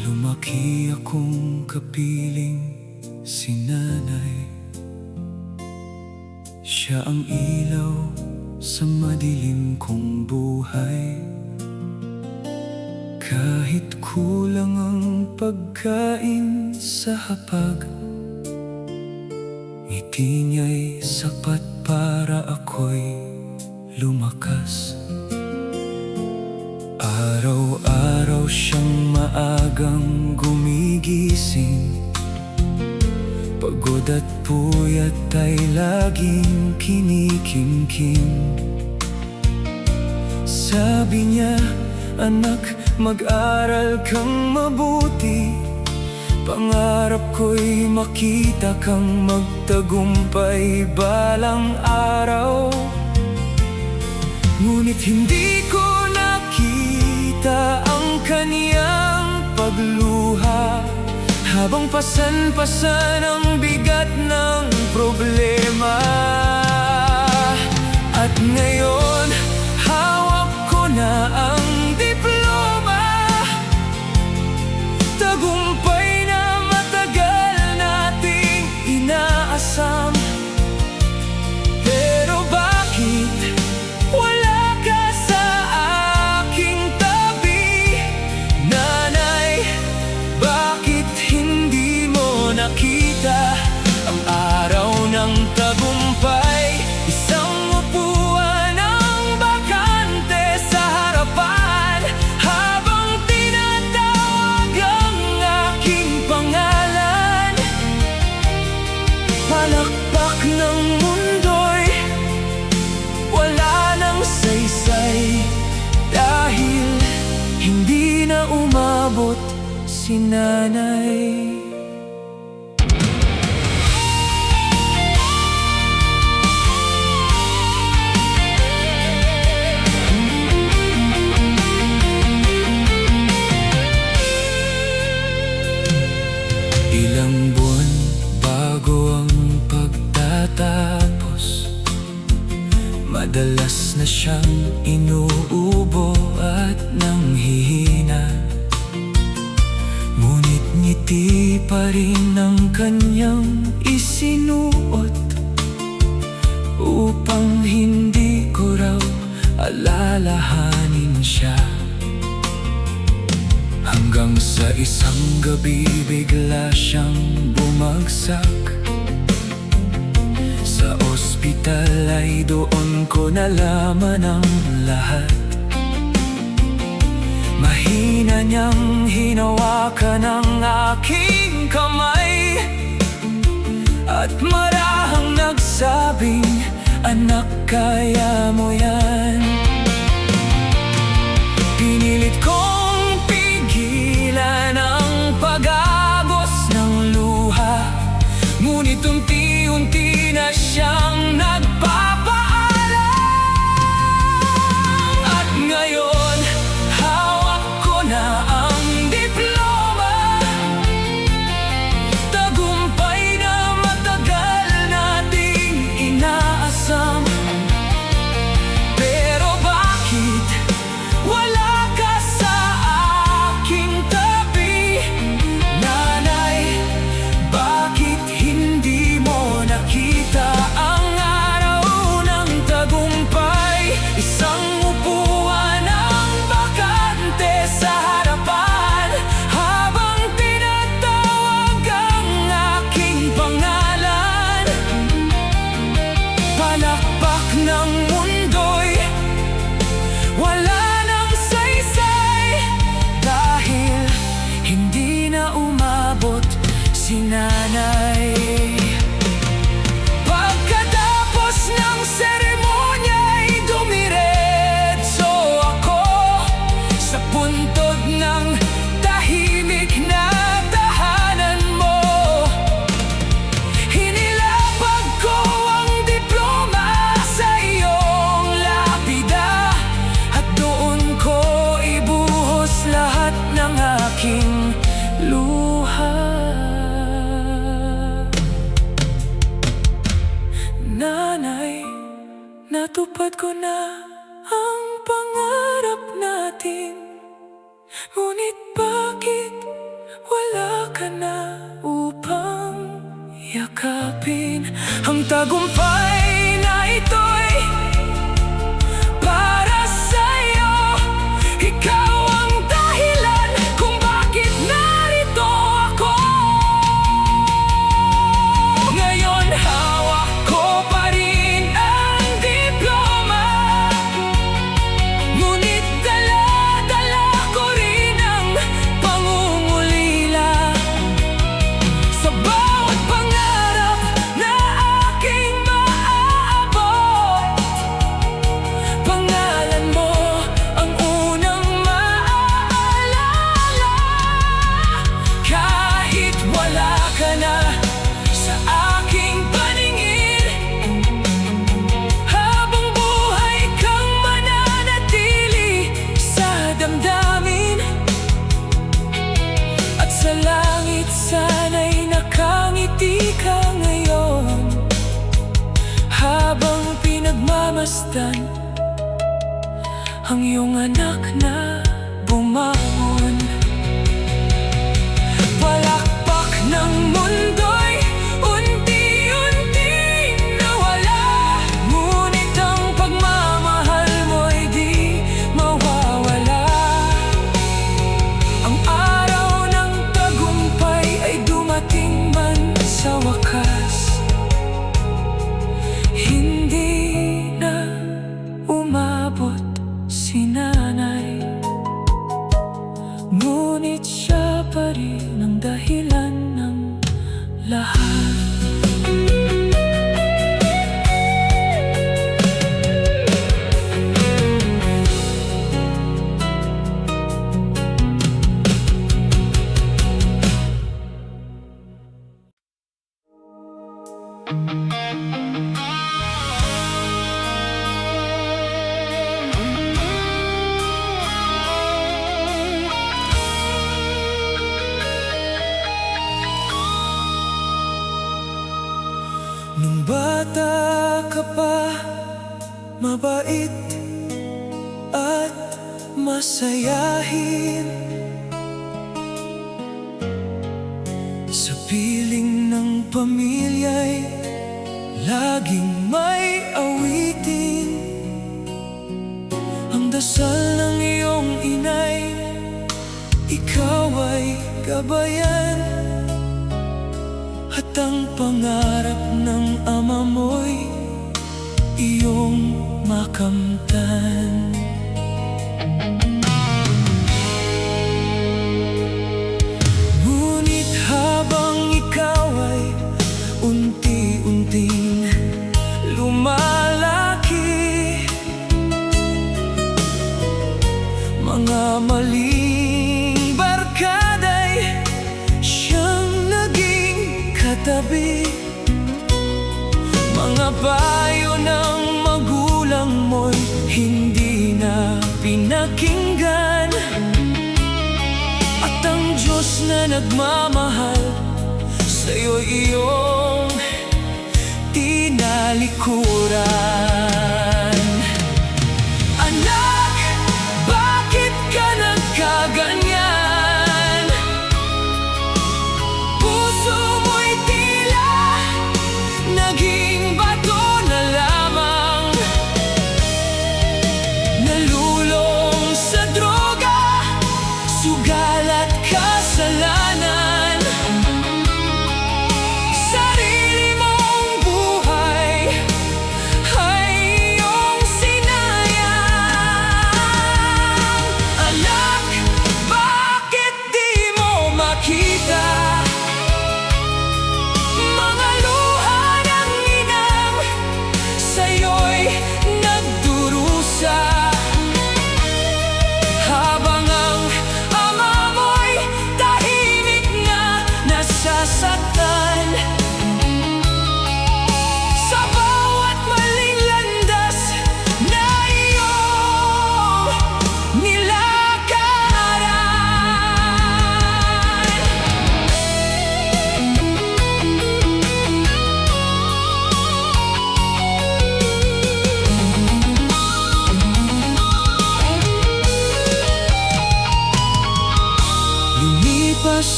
Lumaki akong kapiling si nanay. Siya ang ilaw sa madilim kong buhay. Kahit kulang ang pagkain sa hapag, ngiti niya'y sapat para ako'y lumakas. Araw-araw siyang maagang gumigising, pagod at puyat ay laging kinikimkim. Sabi niya, anak, mag-aral kang mabuti. Pangarap ko'y makita kang magtagumpay balang araw. Ngunit hindi ko nakita ang kaniyang pagluha, habang pasan-pasan ang bigat ng problema. At ngayon, hawak ko na ang diploma, tagumpay na matagal nating inaasam. Pero bakit wala ka sa aking tabi? Nanay, bakit hindi mo nakita ang araw ng tagumpay? Isang upuan ang bakante sa harapan, habang tinatawag ang aking pangalan. Palakpak ng mundo'y wala nang saysay, dahil hindi na umabot si nanay. Ilang buwan bago ang pagtatapos, madalas na siyang inuubo at nanghihina. Ngunit ngiti pa rin ang kanyang isinuot, upang hindi ko raw alalahanin siya. Hanggang sa isang gabi bigla siyang bumagsak. Sa ospital ay doon ko nalaman ang lahat. Mahina niyang hinawakan ang aking kamay, at marahang nagsabing, anak, kaya mo yan. Pinilit kong pigilan ang pag-agos ng luha, ngunit unti-unti na siyang nagpapaalam. At ngayon, hawak ko na ang diploma, tagumpay na matagal nating inaasam. Pero bakit wala ka sa aking tabi? Nanay, bakit hindi mo nakita ang araw ng tagumpay? Isang upuan ang bakante sa harapan, habang tinatawag ang aking pangalan. Palakpak ng mundo'y wala nang saysay, dahil hindi na umabot si nanay. Pagkatapos ng seremonya'y dumiretso ako sa puntod ng tahimik na tahanan mo. Hinilapag ko ang diploma sa iyong lapida, at doon ko ibuhos lahat ng aking luha. ko na ang pangarap natin, ngunit bakit wala ka na upang yakapin ang tagumpay na ito'y para sa'yo. Ikaw ang dahilan kung bakit narito ako. Ngayon hawak ko pa rin ang diploma, ngunit dala-dala ko rin ang pangungulila sa bawat pangarap na aking maaabot. Pangalan mo ang unang maaalala, kahit wala ka na sa aking paningin. Habang buhay kang mananatili sa damdamin, at sa langit sana'y nakangiti ka ngayon, habang pinagmamasdan ang iyong anak na bumangon. Palakpak ng mundo'y unti-unting nawala, ngunit ang pagmamahal mo'y di mawawala. Ang araw ng tagumpay ay dumating man sa wakas, hindi na umabot si nanay, ngunit siya pa rin ang dahilan ng lahat. Nung bata ka pa, mabait at masayahin, sa piling ng pamilya'y laging may awitin. Ang dasal ng iyong inay, ikaw ay gabayan, at ang pangarap ng ama mo'y iyong makamtan. Ngunit habang ikaw ay unti-unting lumalaki, mga maling barkada'y siyang naging katabi. Mga payo ng magulang mo'y hindi na pinakinggan, at ang Diyos na nagmamahal sa'yo'y iyong tinalikuran. Anak, bakit ka nagkaganyan? Puso mo'y tila naging bato na lamang, nalulong sa droga, sugal at kasalanan. Sarili mong buhay ay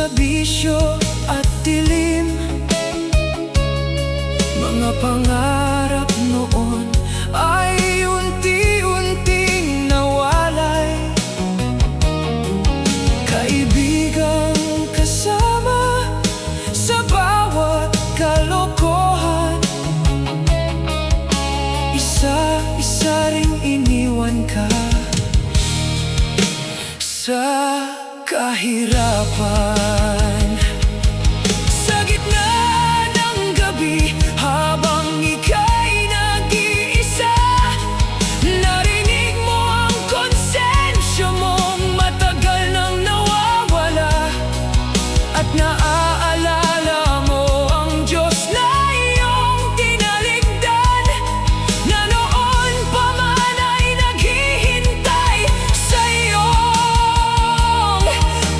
sa bisyo at dilim. Mga pangarap noon ay unti-unting nawalay. Kaibigang kasama sa bawat kalokohan, isa-isa ring iniwan ka sa kahirapan. Sa gitna ng gabi, habang ika'y nag-iisa, narinig mo ang konsensya mong matagal nang nawawala. At naaalala mo ang Diyos na iyong tinaligdan, na noon pa man ay naghihintay sa iyong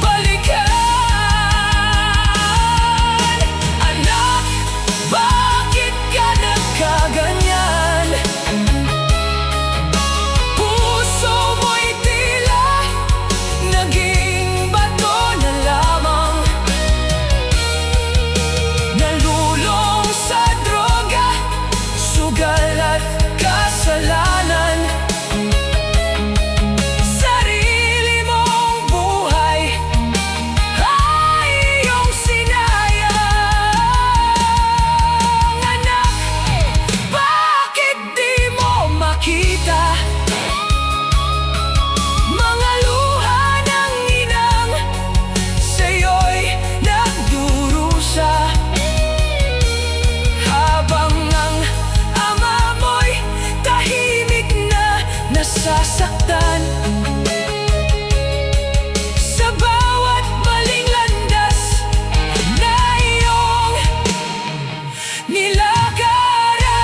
balikan. Anak, bakit ka nagkaganyan? Puso mo'y tila naging bato na lamang, nalulong sa droga, sugal at kasalanan. Sarili mong buhay ay iyong sinayang. Anak, bakit di mo makita mga luha ng inang sa'yo'y nagdurusa, habang ang ama mo'y tahimik na nasasaktan? Sa bawat maling landas na iyong nilakaran,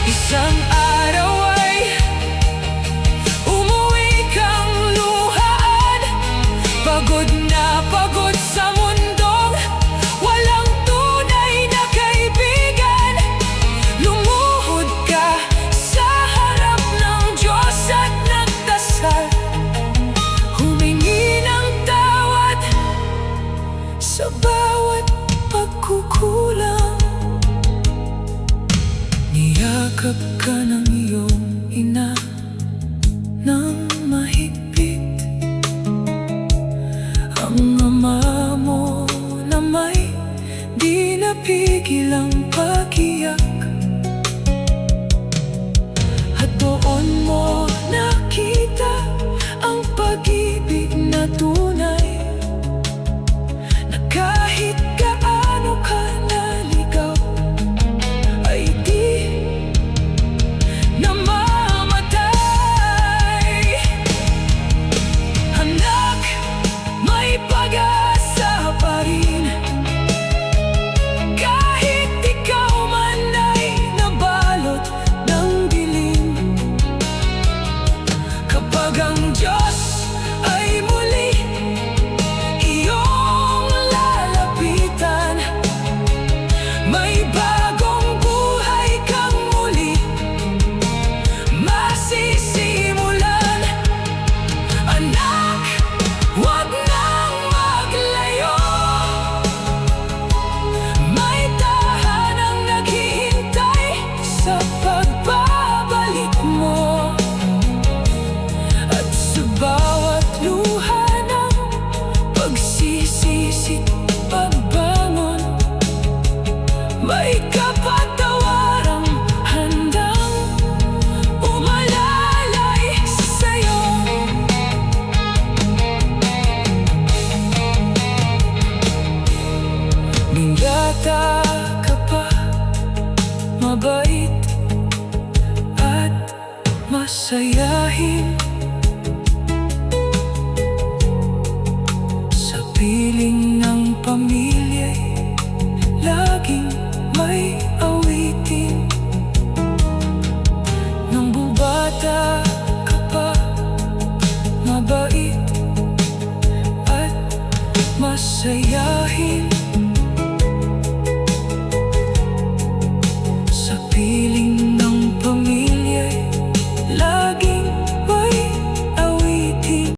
isang araw ay umuwi kang luhaan, pagod na pagod sa mundong walang tunay na kaibigan. Lumuhod ka sa harap ng Diyos at nagdasal, humingi ng tawad sa bawat pagkukulang. Niyakap ka ng iyong ina ng mahigpit, ang ama mo na may di napigil ang pag-iyak. At doon mo nakita ang pag-ibig na tunay, na kahit gaano ka naligaw ay di namamatay. Anak, may pag-asa pa rin, kahit ikaw man ay nabalot ng dilim. Kapag ang Diyos ay muli iyong lalapitan, may bagong buhay kang muli masisimulan. Anak, huwag nang maglayo, may tahanang naghihintay sa pagbabalik mo. At sa bawat luha ng pagsisisi't pagbangon, may kapatawarang handang umalalay sa'yo. Nung bata ka pa, mabait at masayahin, sa piling ng pamilya'y laging may awitin. Nung bubata ka pa, mabait at masayahin, sa piling ng pamilya'y laging may awitin.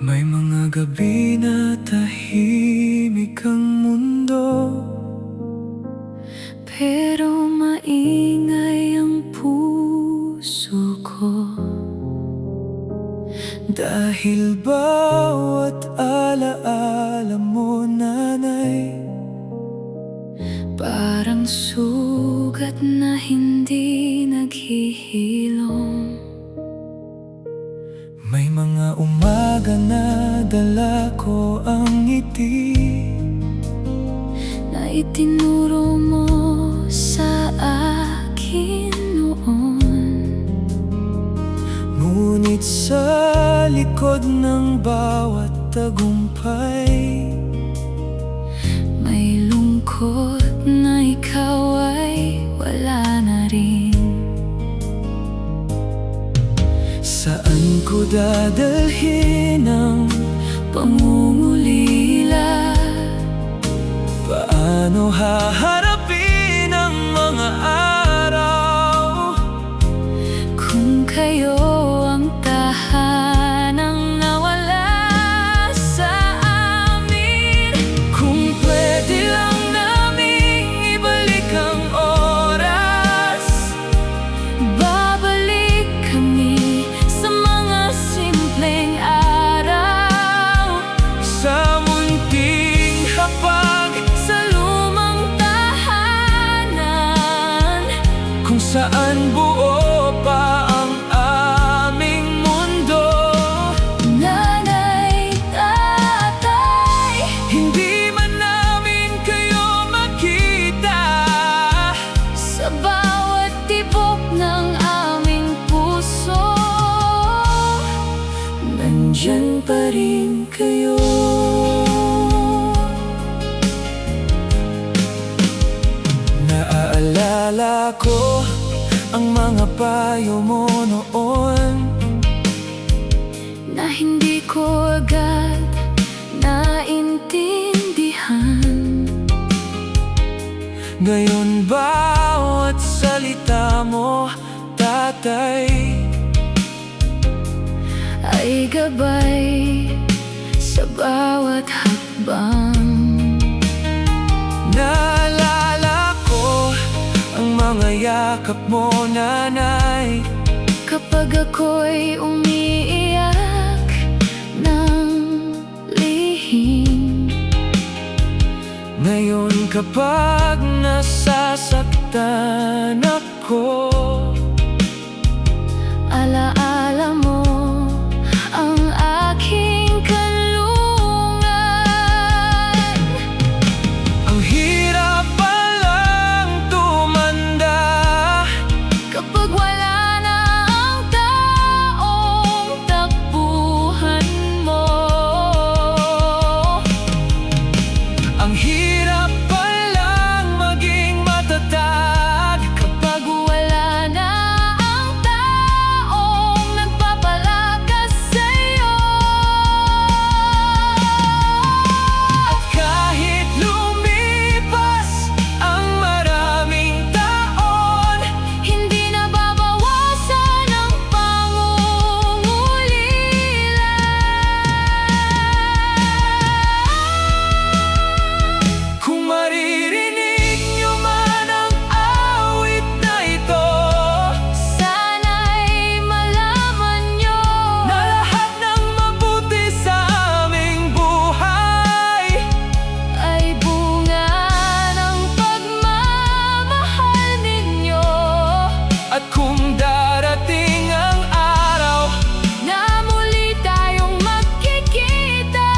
May mga gabi na tahimik ang mundo, pero maingay ang puso ko. Dahil bawat alaala mo, nanay, parang sugat na hindi naghihilom. May mga umaga na dala ko ang ngiti na itinuro mo sa akin noon. Ngunit sa likod ng bawat tagumpay, may lungkot na ikaw ay wala na rin. Saan ko dadalhin ang pangungulila? Paano haharapin ang mga araw kung kayo ang tahanang nawala sa amin? Kung pwede lang naming ibalik ang oras, babalik kami sa mga simpleng araw, sa munting hapag sa lumang tahanan, kung saan buo pa ang aming mundo. Nanay, tatay, hindi man namin kayo makita, sa bawat tibok ng aming puso, nandyan pa rin kayo. Naaalala ko ang mga payo mo noon, na hindi ko agad naintindihan. Ngayon bawat salita mo, tatay, ay gabay sa bawat hakbang. Naalala ko ang mga yakap mo, nanay, kapag ako'y umiiyak ng lihim. Ngayon kapag nasasaktan ako, alaala mo ang aking kanlungan. Ang hirap palang tumanda kapag wala na ang taong takbuhan mo. Ang hirap palang maging matatag kapag wala na ang taong nagpapalakas sa'yo. At kahit lumipas ang maraming taon, hindi nababawasan ang pangungulila. Kung maririnig niyo man ang awit na ito, sana'y malaman niyo na lahat ng mabuti sa aming buhay ay bunga ng pagmamahal ninyo. At kung darating ang araw na muli tayong magkikita,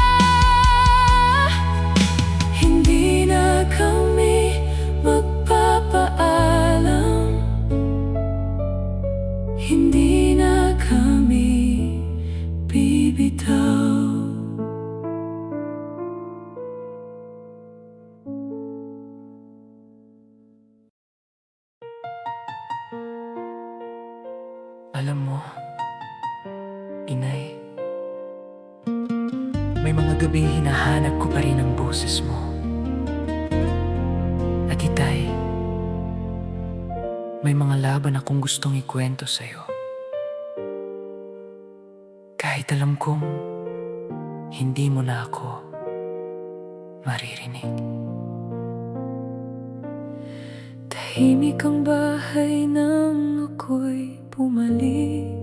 hindi na kami magpapaalam, hindi na kami bibitaw. Alam mo, inay, may mga gabing hinahanap ko pa rin ang boses mo. At itay, may mga laban akong gustong ikwento sa'yo. Kahit alam kong hindi mo na ako maririnig. Tahimik ang bahay nang ako'y bumalik.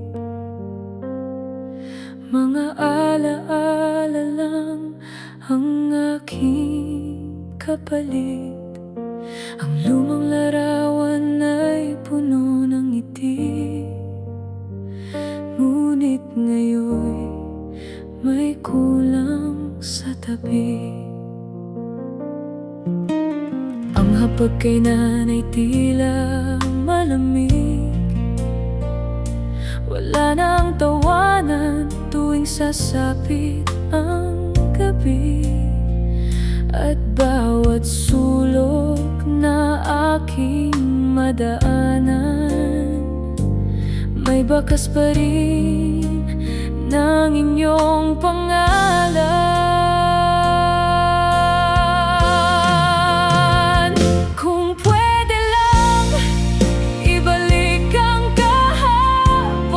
Mga alaala lang ang aking kapalit. Ang lumang larawan ay puno ng ngiti, ngunit ngayon may kulang sa tabi. Ang hapag kay nanay tila malamig. Wala na ang tawanan tuwing sasapit ang gabi. At bawat sulok na aking madaanan, may bakas pa rin ng inyong pangalan. Kung pwede lang ibalik ang kahapon,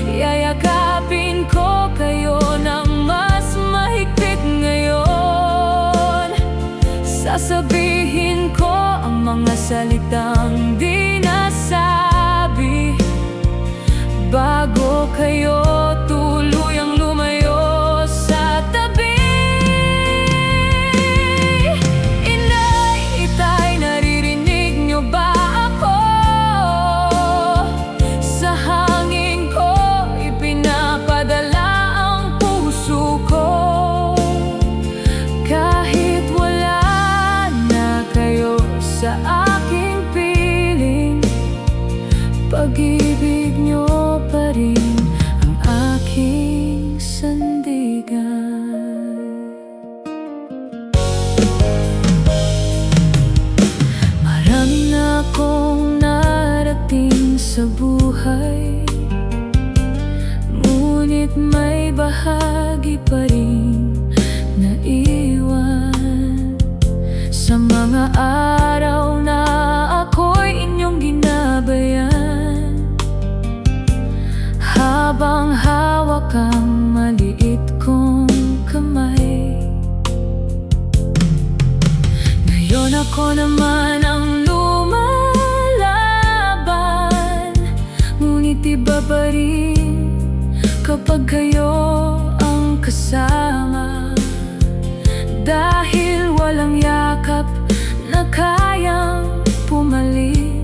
yayakapin ko kayo ng mas mahigpit ngayon. Sasabihin ko ang mga salitang di nasabi bago kayo tuluyang lumayo sa tabi. Inay, itay, naririnig niyo ba ako? Sa hangin ko ipinapadala ang puso ko. Kahit wala na kayo sa aking piling, pag-ibig niyo pa rin ang aking sandigan. Marami na akong narating sa buhay, ngunit may bahagi pa rin naiwan. Sa mga araw na ako'y inyong ginabayan, habang hawak ang maliit kong kamay. Ngayon ako naman ang lumalaban, ngunit iba pa rin kapag kayo ang kasama. Dahil walang yakap na kayang pumalit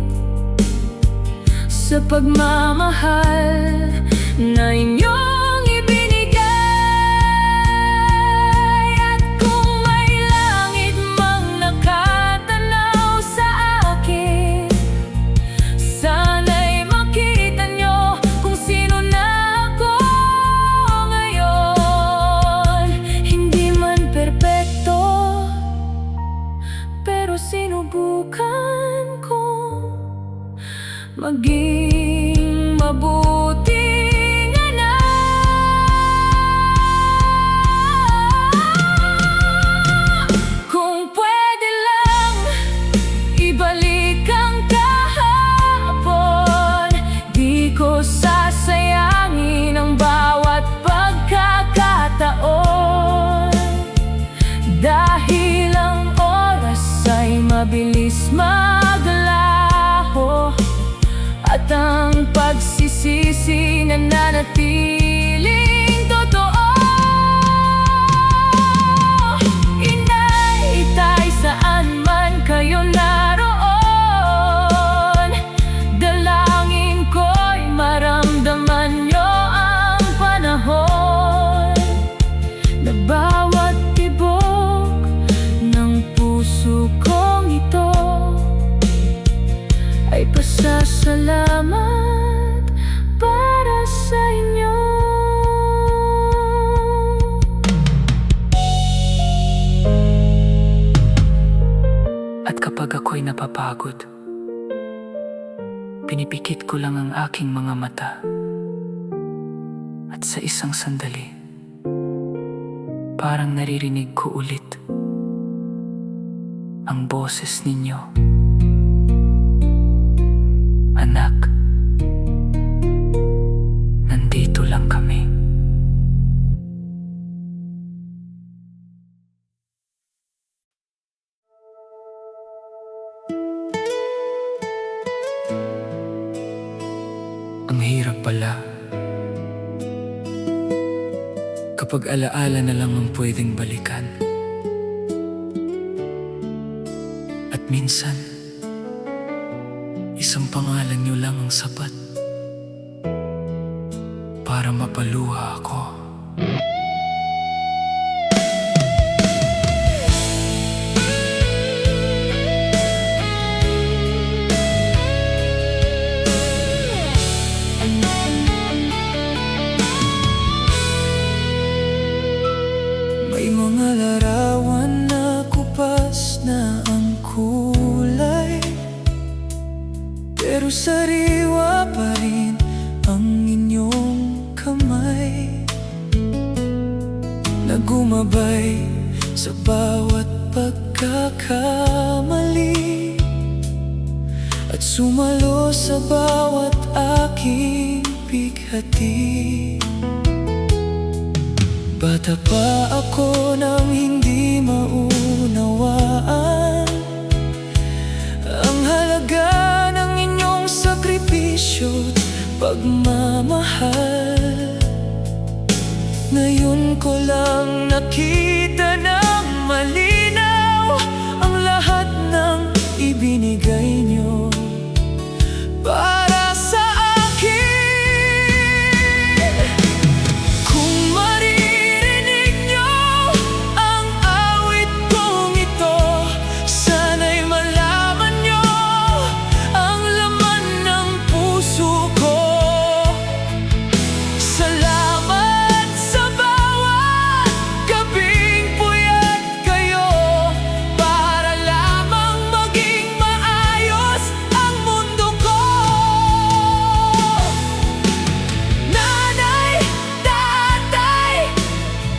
sa pagmamahal na inyong ibinigay. At kung may langit mang nakatanaw sa akin, sana'y makita nyo kung sino na ako ngayon. Hindi man perpekto, pero sinubukan ko maging mabuting anak. Kung pwede lang ibalik ang kahapon, di ko sasayangin ang bawat pagkakataon. Dahil ang oras ay mabilis maglaho, at ang pagsisisi nananatiling totoo. Inay, itay, saan man kayo naroon, dalangin ko'y maramdaman nyo ang panahon, na bawat tibok ng puso kong ito ay pasasalamat para sa inyo. At kapag ako'y napapagod, pinipikit ko lang ang aking mga mata, at sa isang sandali, parang naririnig ko ulit ang boses ninyo. Anak, nandito lang kami. kapag alaala na lang ang pwedeng balikan. At minsan, isang pangalan niyo lang ang sapat para mapaluha ako. May mga larawan na kupas na ang kulay, pero sariwa pa rin ang inyong kamay na gumabay sa bawat pagkakamali at sumalo sa bawat aking bighati. Bata pa ako nang hindi maunawaan ang halaga ng inyong sakripisyo't pagmamahal. Ngayon ko lang nakita ng malinaw ang lahat ng ibinigay niyo para sa akin. Kung maririnig niyo ang awit kong ito, sana'y malaman niyo ang laman ng puso ko. Salamat sa bawat gabing puyat kayo para lamang maging maayos ang mundo ko. Nanay, tatay,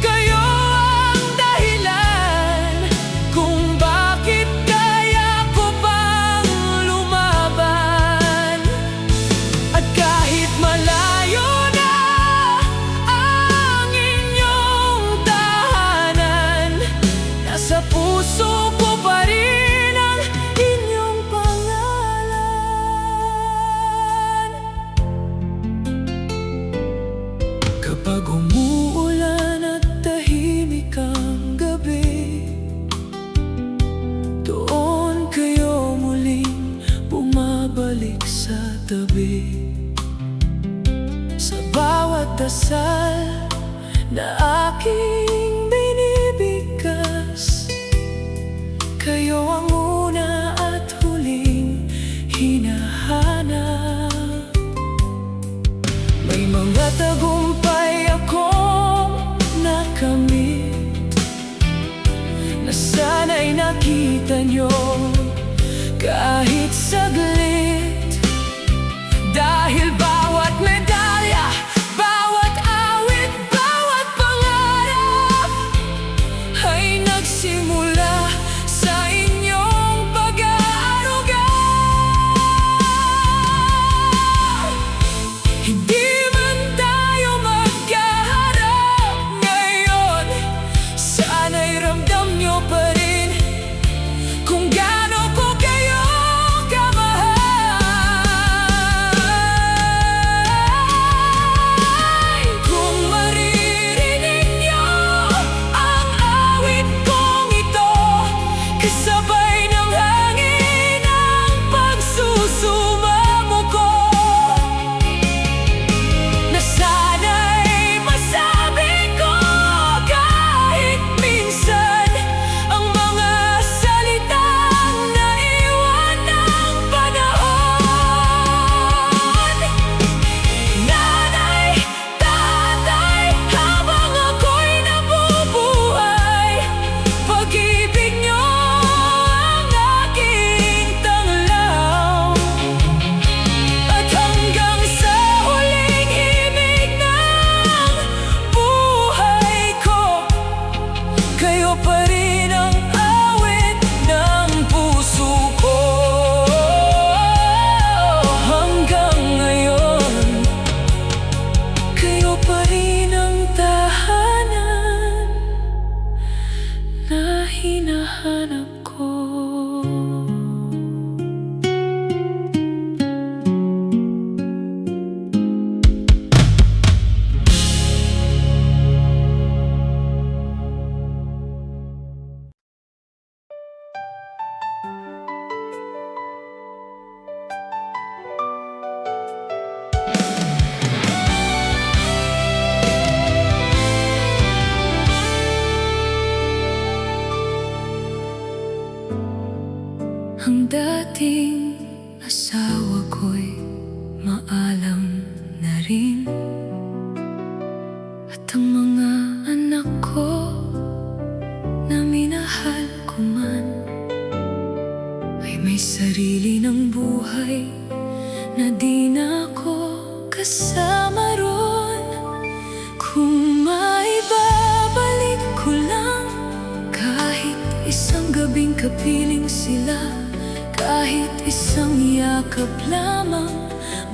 kayo ang dahilan kung bakit kaya ko pang lumaban. At kahit malayo na ang inyong tahanan, nasa puso ko pa rin ang inyong pangalan. Kapag umuulan at tahimik ang gabi, doon kayo muling bumabalik sa tabi. Sa bawat dasal na aking binibigkas, kayo ang una at huling hinahanap. May mga tagumpay akong nakamit na sana'y nakita niyo kahit saglit. Dahil bawat medalya, bawat awit, bawat pangalan At ang mga anak ko na minahal ko man ay may sarili ng buhay na di na ako kasama ron. Kung maibabalik ko lang kahit isang gabing kapiling sila, kahit isang yakap lamang,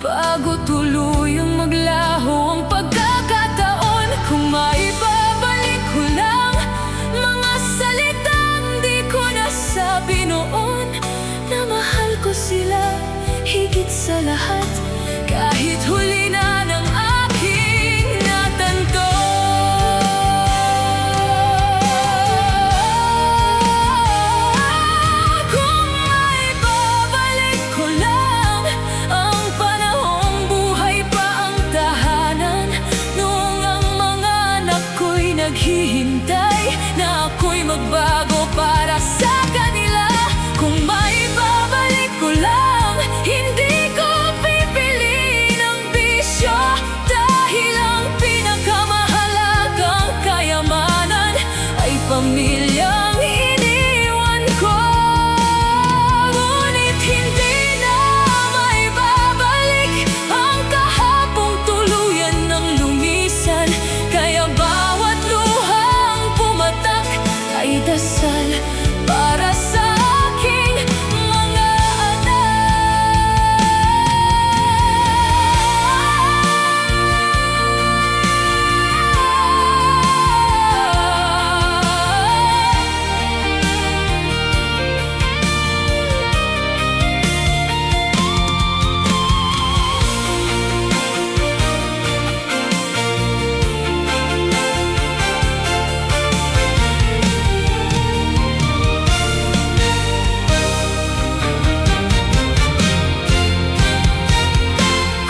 bago tuluyang maglaho ang pagkakataon. Kung maibabalik ko lang mga salitang di ko nasabi noon, na mahal ko sila higit sa lahat, kahit huli na ng aking natanto. Kung maibabalik ko lang ang panahong buhay pa ang tahanan, noong ang mga anak ko'y naghihintay na ako'y magbago para sa kanila. Kung maibabalik ko lang, hindi ko pipiliin ang bisyo, dahil ang pinakamahalagang kayamanan ay pamilyang iniwan ko. Ngunit hindi na maibabalik ang kahapong tuluyan ng lumisan, kaya bawat luhang pumatak ay dasal para sa aking mga anak.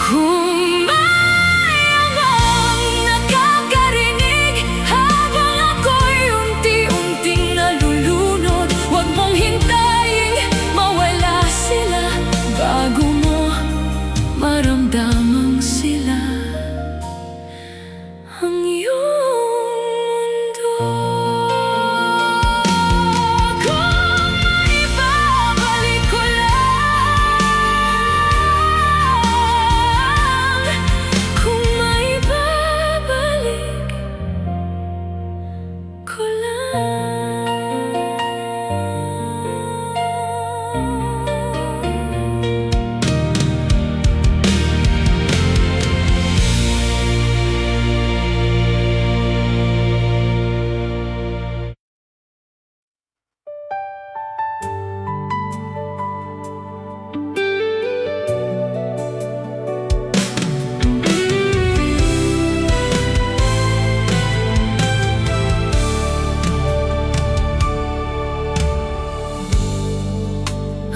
Kung may amang nakakarinig habang ako'y unti-unting nalulunod, huwag mong hintayin mawala sila bago mo maramdamang sila ang iyong mundo. Kung maibabalik ko lang, kung maibabalik ko lang.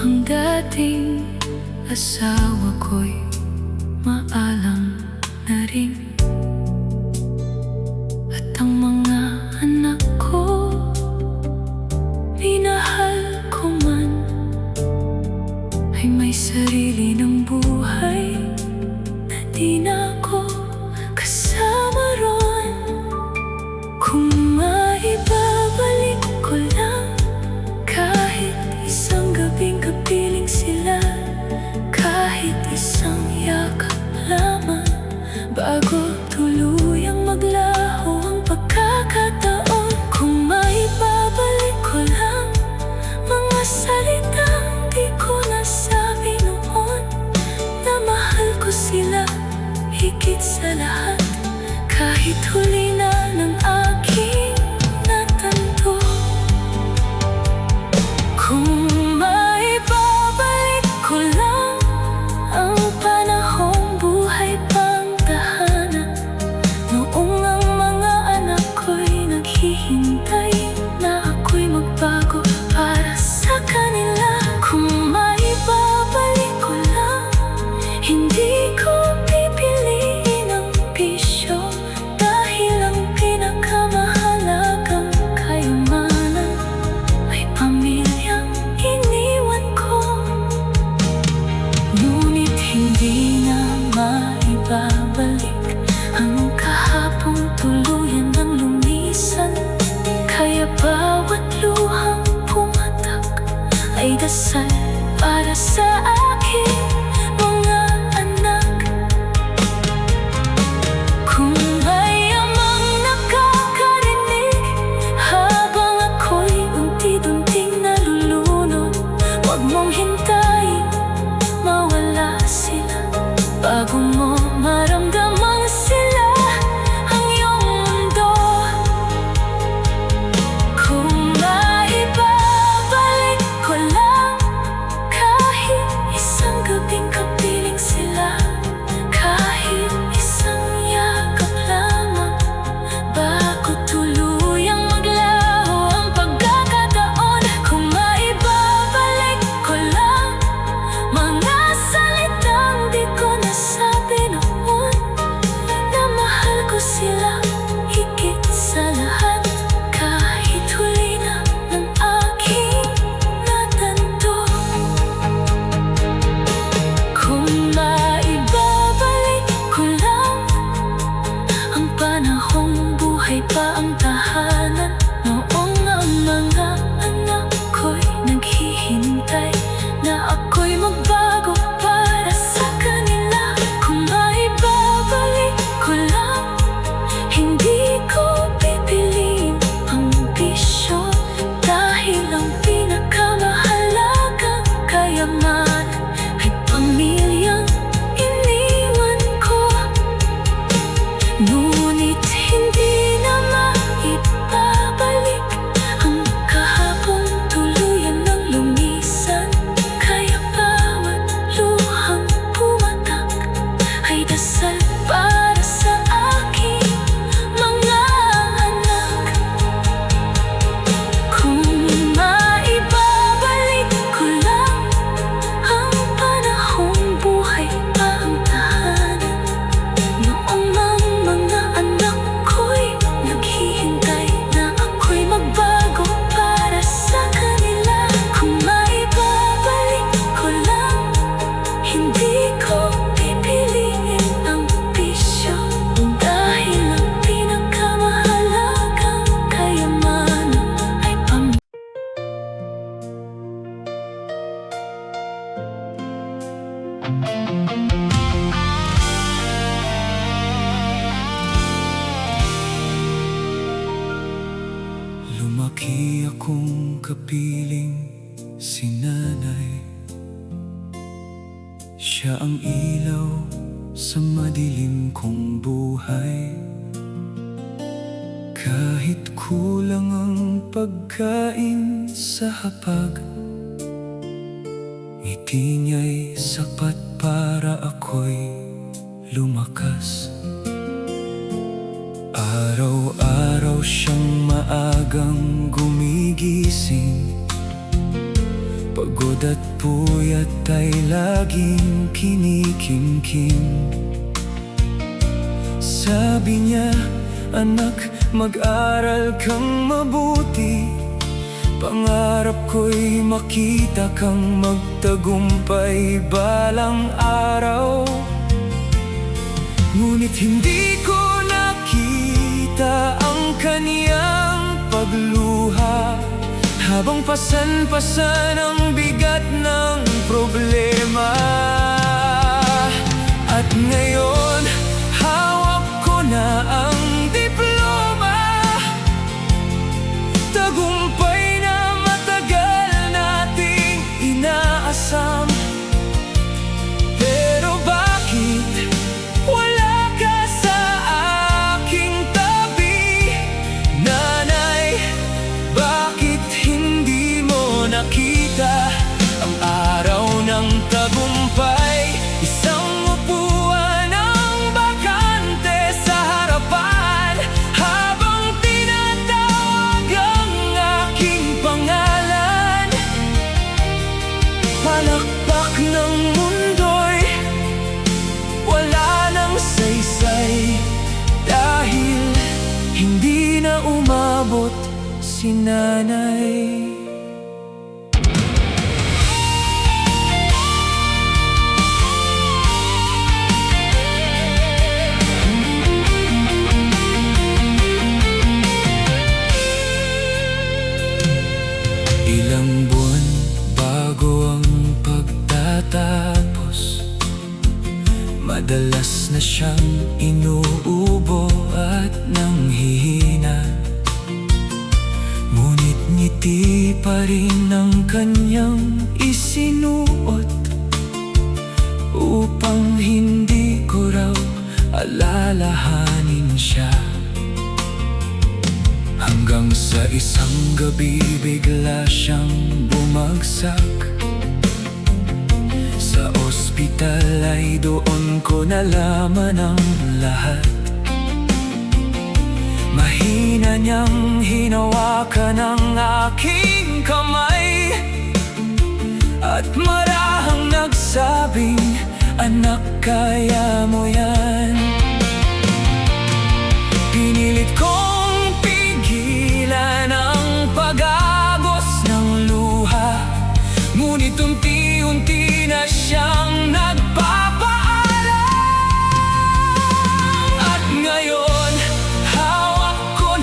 Ang dating asawa ko'y maalam na rin, at ang mga anak ko minahal ko man ay may sarili ng buhay na di na ako kasama ron. Kung maibabalik ko lang kahit isang gabing kapiling sila, kahit isang yakap lamang, bago tuluyang maglaho ang pagkakataon. Kung maibabalik ko lang mga salitang di ko nasabi noon, na mahal ko sila higit sa lahat, kahit huli na ng aking natanto. Kung maibabalik ko lang ang panahong buhay pang tahanan, noong ang mga anak ko'y naghihintay na ako'y magbago para sa kanila. Kung maibabalik ko lang, hindi ko pipiliin ang bisyo, dahil Maiba ang tahanan noong ang mga anak ko'y naghihintay na ako'y magbago para sa kanila. Kung maibabalik ko lang, hindi ko pipiliin ang bisyo, dahil ang pinakamahalagang kayamanan ay pamilyang iniwan ko. Ngunit hindi na maibabalik ang kahapon, tuluyan ng lumisan. Kaya bawat luhang pumatak ay dasal para sa aking mga anak. Kung maibabalik ko lang ang panahong buhay pa ang tahanan, noong ang mga anak ko'y naghihintay na ako'y magbago para sa kanila. Kung maibabalik ko lang, hindi ko pipiliin ang bisyo, dahil ang pinakamahalagang kayamanan ay Lumaki akong kapiling si nanay. Siya ang ilaw sa madilim kong buhay. Kahit kulang ang pagkain sa hapag, ngiti niya'y sapat para ako'y lumakas. Araw-araw siyang maagang gumigising, pagod at puyat ay laging kinikimkim. Sabi niya, anak, mag-aral kang mabuti, pangarap ko'y makita kang magtagumpay balang araw. Ngunit hindi ko nakita ang kaniyang pagluha, habang pasan-pasan ang bigat ng problema. At ngayon, hawak ko na ang diploma, tagumpay na matagal nating inaasam. Pero bakit wala ka sa aking tabi, nanay? Bakit hindi mo nakita ang araw ng tagumpay? Isang upuan ang bakante sa harapan, habang tinatawag ang aking pangalan. Palakpak ng mundo'y wala nang saysay, dahil hindi na umabot si nanay. Ilang buwan bago ang pagtatapos, madalas na siyang inuubo at nanghihina. Ngunit ngiti pa rin ang kanyang isinuot, upang hindi ko raw alalahanin siya. Hanggang sa isang gabi bigla siyang bumagsak. Sa ospital ay doon ko nalaman ang lahat. Mahina niyang hinawakan ang aking kamay, at marahang nagsabing, anak, kaya mo yan. Pinilit kong pigilan ang pag-agos ng luha, ngunit unti-unti na siyang nagpapaalam. At ngayon, hawak ko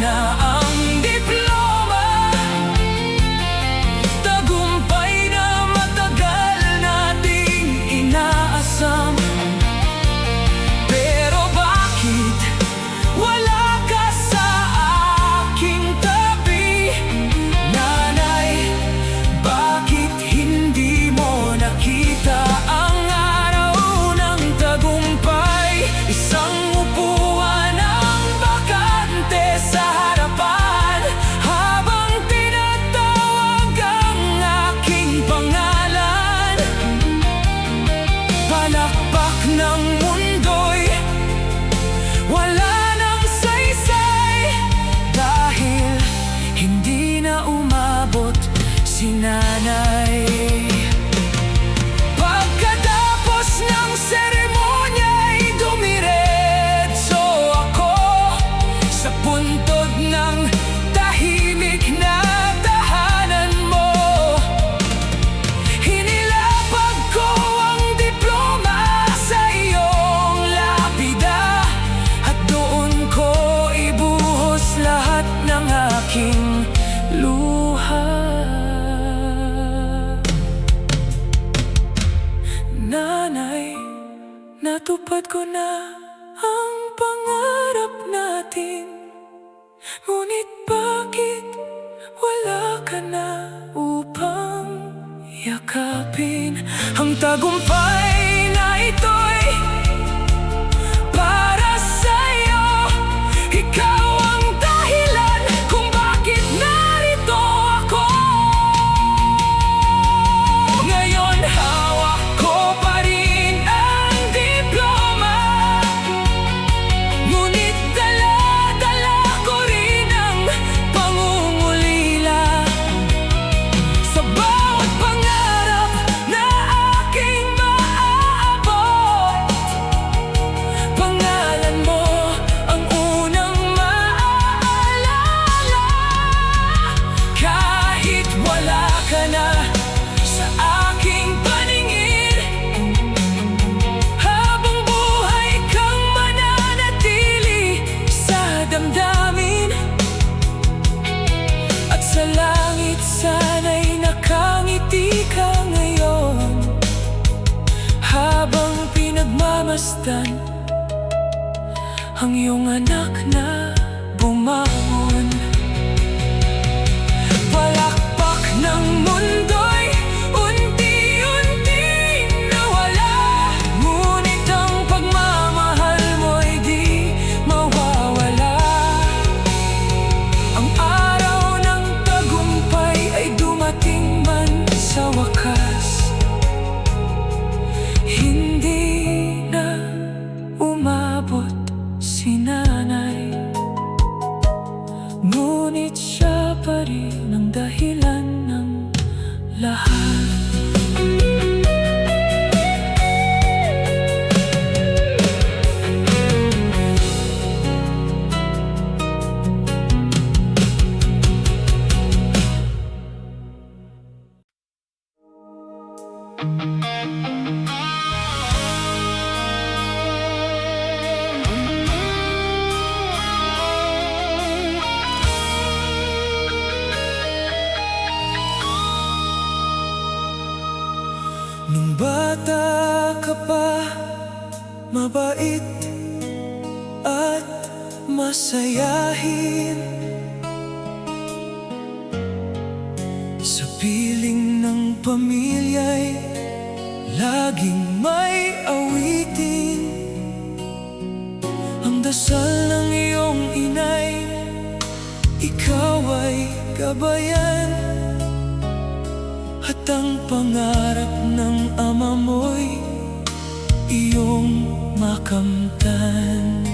buntod ng tahimik na tahanan mo. Hinilapag ko ang diploma sa iyong lapida, at doon ko ibuhos lahat ng aking luha. Nanay, natupad ko na ang pangarap natin, ngunit bakit wala ka na upang yakapin ang tagumpay na ito'y para sa'yo. Ikaw ang dahilan kung bakit narito ako. Ngayon hawak ko pa rin ang diploma, ngunit dala-dala ko rin ang pangungulila. Sa bawat pangarap na aking maaabot, pangalan mo ang unang maaalala. Kahit wala ka na sa aking paningin, habang buhay kang mananatili sa damdamin. At sa langit sana'y nakangiti ka ngayon, habang pinagmamasdan ang iyong anak na bumangon. Palakpak ng mundo'y unti-unting nawala, ngunit ang pagmamahal mo'y di mawawala. Ang araw ng tagumpay ay dumating man sa wakas, hindi na umabot si nanay, ngunit siya pa rin ang dahilan ng lahat. Nung bata ka pa, mabait at masayahin, sa piling ng pamilya'y laging may awitin. Ang dasal ng iyong inay, ikaw ay gabayan, at ang pangarap ng ama mo'y iyong makamtan.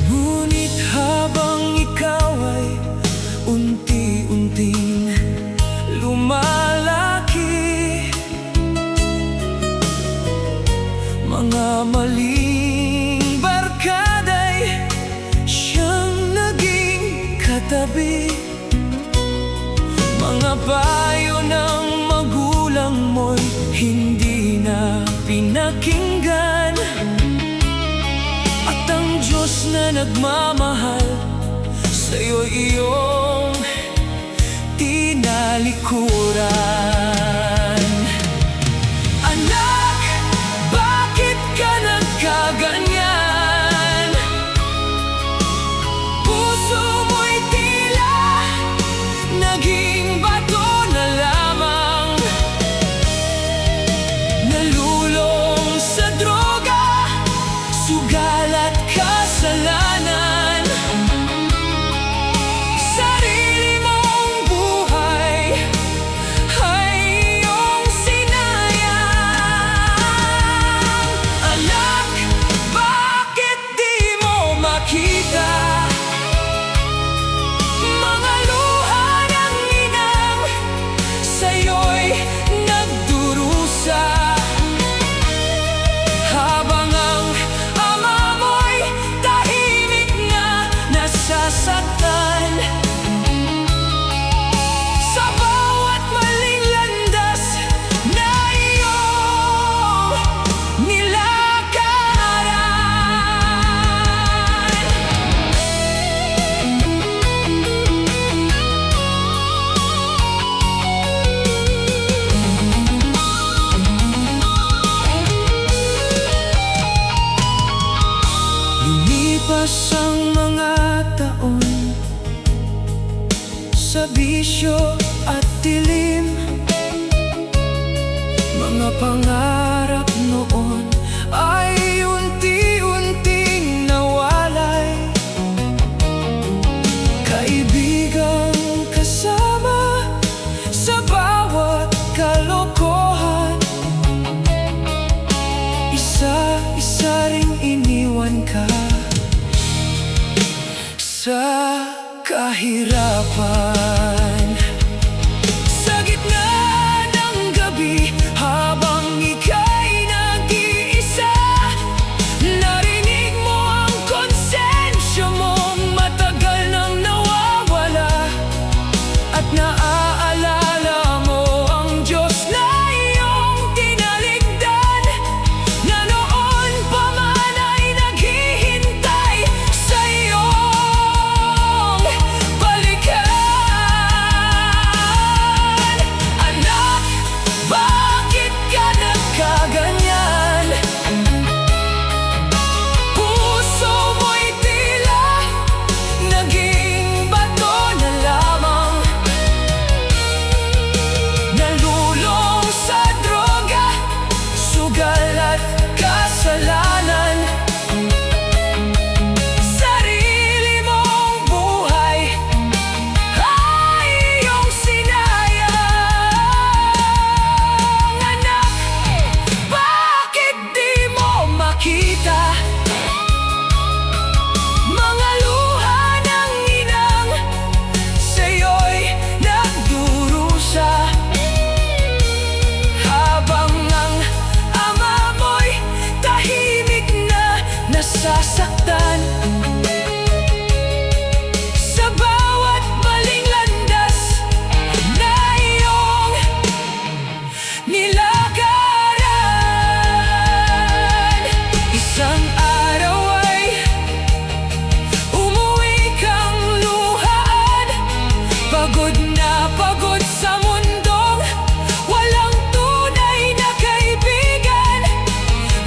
Ngunit habang ikaw ay unti-unting lumalaki, mga maling barkada'y siyang naging katabi. Mga payo ng magulang mo'y hindi na pinakinggan, at ang Diyos na nagmamahal sa'yo'y iyong tinalikuran. Anak, bakit ka nagkaganyan? Puso mo'y tila naging bato na lamang, nalulong sa droga, sugal at kasalanan. Sarili mong buhay ay iyong sinayang. Anak, bakit di mo makita mga luha ng inang sa'yo'y nagdurusa, habang ang Lumipas ang mga taon sa bisyo at dilim. Mga pangarap noon ay unti-unting nawalay. Kaibigang kasama sa bawat kalokohan, isa-isa ring iniwan ka sa kahirapan. Sa gitna ng gabi, habang ika'y nag-iisa, narinig mo ang konsensya mong matagal nang nawawala. At naaalala mo ang Diyos na iyong tinaligdan, na noon pa man ay naghihintay sa iyong balikan. Anak, bakit ka nagkaganyan? Puso mo'y tila naging bato na lamang, nalulong sa droga, sugal at kasalanan. Sarili mong buhay ay iyong sinayang. Anak, bakit di mo makita mga luha ng inang sa'yo'y nagdurusa, habang ang ama mo'y tahimik na nasasaktan? Sa bawat maling landas na iyong nilagaran, isang araw ay umuwi kang luhaan. Pagod na pagod sa mundong walang tunay na kaibigan.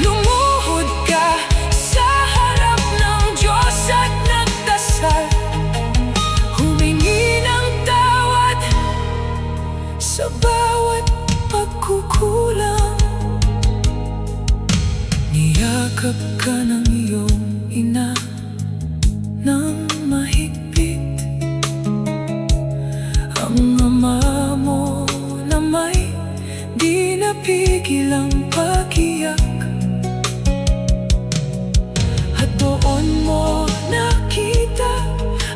Lumuhod ka sa harap ng Diyos at nagdasal, humingi ng tawad sa bawat pagkukulang. Niyakap ka ng iyong ina ng mahigpit. Ang ama mo na may di napigil ang pag-iyak, at doon mo nakita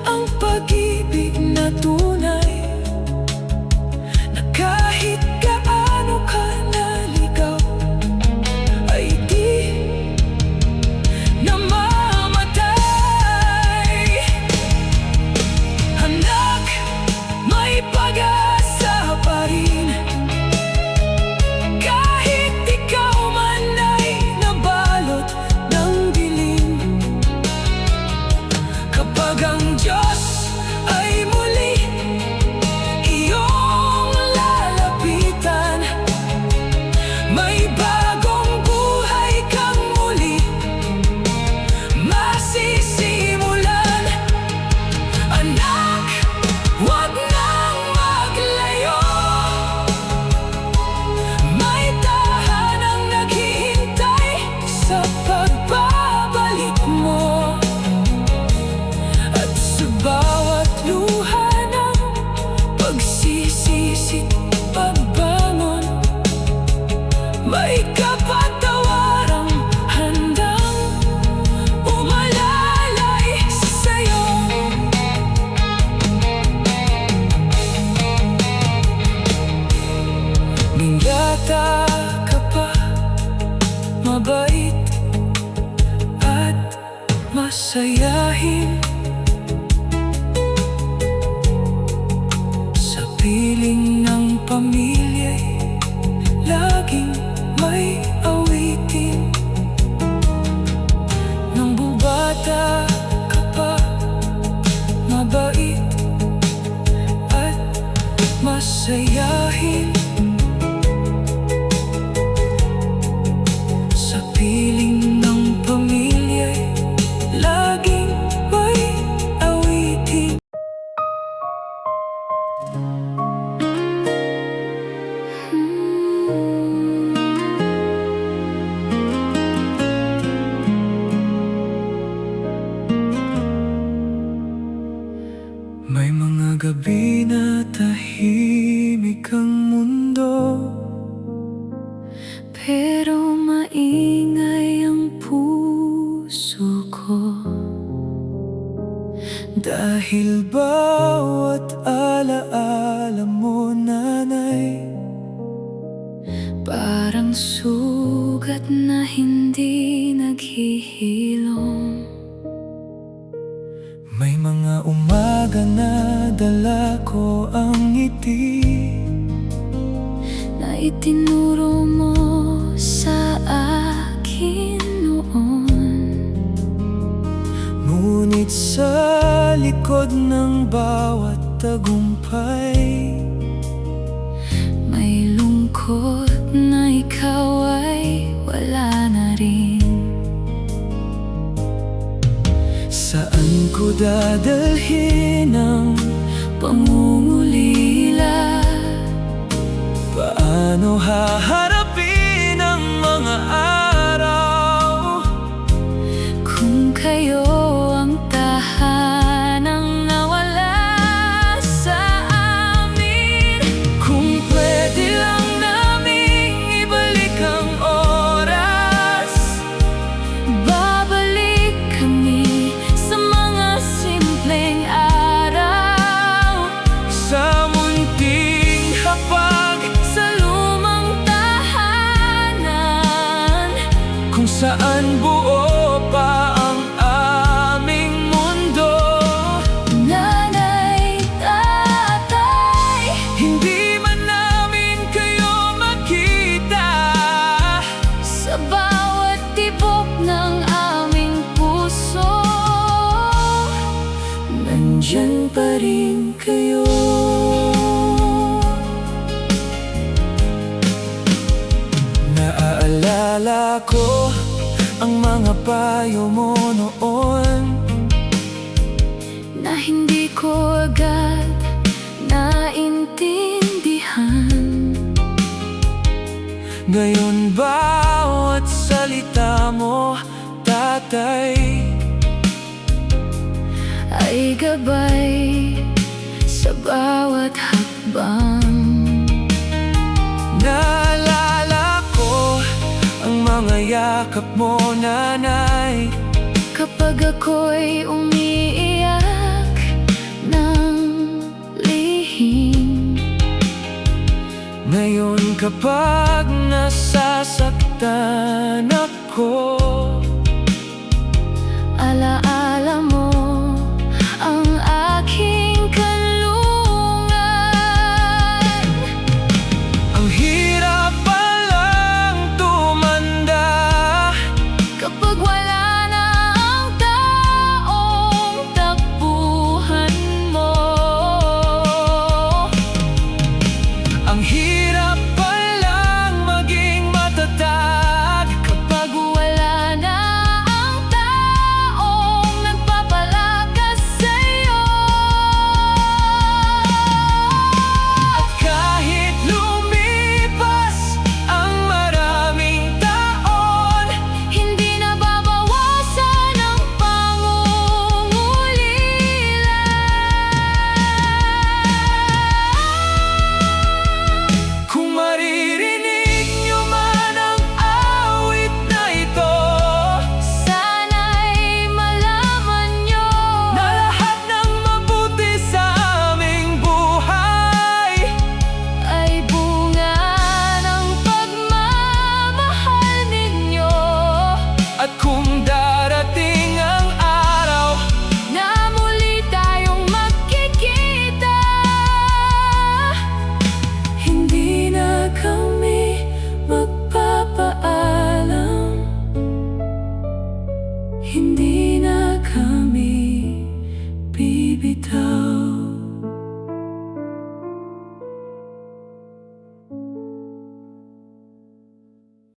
ang pag-ibig na tunay, na kahit gaano ka naligaw ay di namamatay. Anak, may pag-asa pa rin, kahit ikaw man ay nabalot ng dilim. Kapag ang Diyos ay muli iyong lalapitan, may bagong buhay kang muli masisimulan. Anak, huwag nang maglayo, may tahanang naghihintay sa pagbabalik mo. At sa bawat luha ng pagsisisi't pagbangon, may kapatawarang handang umalalay sa'yo. Nung bata ka pa, mabait at masayahin, sa piling ng pamilya'y laging may awitin. Nung bubata ka pa, mabait at masayahin, sa piling ng pamilya'y laging Dahil bawat alaala mo, nanay, parang sugat na hindi naghihilom. may mga umaga na dala ko ang ngiti Na itinuro mo sa akin noon. Ngunit sa likod ng bawat tagumpay, May lungkot na ikaw ay wala na rin. saan ko dadalhin ang Pangungulila, paano haharapin ang mga araw? kung kayo ang tahanang nawala sa amin. Kung pwede lang naming ibalik ang oras, Babalik kami sa mga simpleng araw, sa munting hapag, sa lumang tahanan, kung saan buo pa ang aming mundo. nanay, tatay. Hindi man namin kayo makita, Sa bawat tibok ng aming puso, nandyan pa rin kayo. Naaalala ko ang mga payo mo noon, na hindi ko agad naintindihan. ngayon bawat salita mo, tatay, Ay gabay sa bawat hakbang. naalala ko ang mga yakap mo, nanay, Kapag ako'y umiiyak ng lihim, ngayon kapag nasasaktan ako,